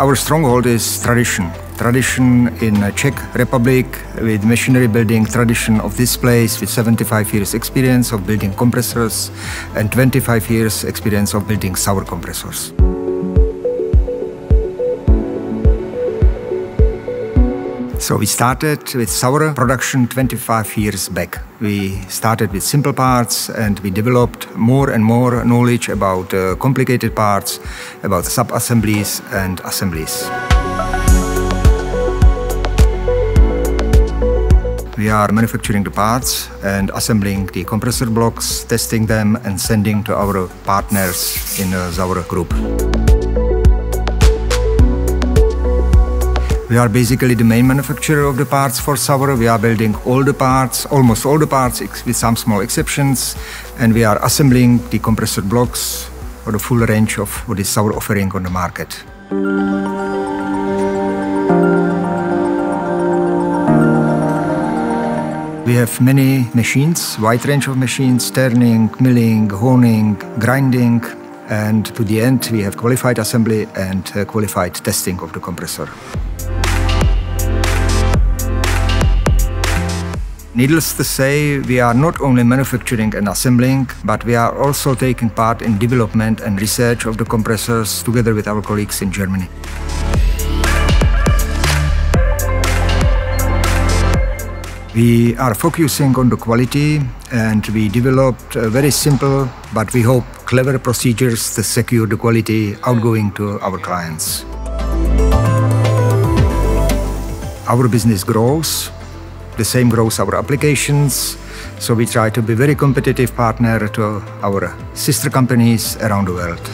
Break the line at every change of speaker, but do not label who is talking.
Our stronghold is tradition. Tradition in Czech Republic with machinery building tradition of this place with 75 years experience of building compressors and 25 years experience of building Sauer compressors. So we started with Sauer production 25 years back. We started with simple parts and we developed more and more knowledge about complicated parts, about sub-assemblies and assemblies. We are manufacturing the parts and assembling the compressor blocks, testing them and sending to our partners in the Sauer Group. We are basically the main manufacturer of the parts for Sauer. We are building all the parts, almost all the parts with some small exceptions, and we are assembling the compressor blocks for the full range of what is Sauer offering on the market. We have many machines, wide range of machines, turning, milling, honing, grinding, and to the end we have qualified assembly and qualified testing of the compressor. Needless to say, we are not only manufacturing and assembling, but we are also taking part in development and research of the compressors together with our colleagues in Germany. We are focusing on the quality and we developed very simple, but we hope clever procedures to secure the quality outgoing to our clients. Our business grows. The same grows our applications, so we try to be a very competitive partner to our sister companies around the world.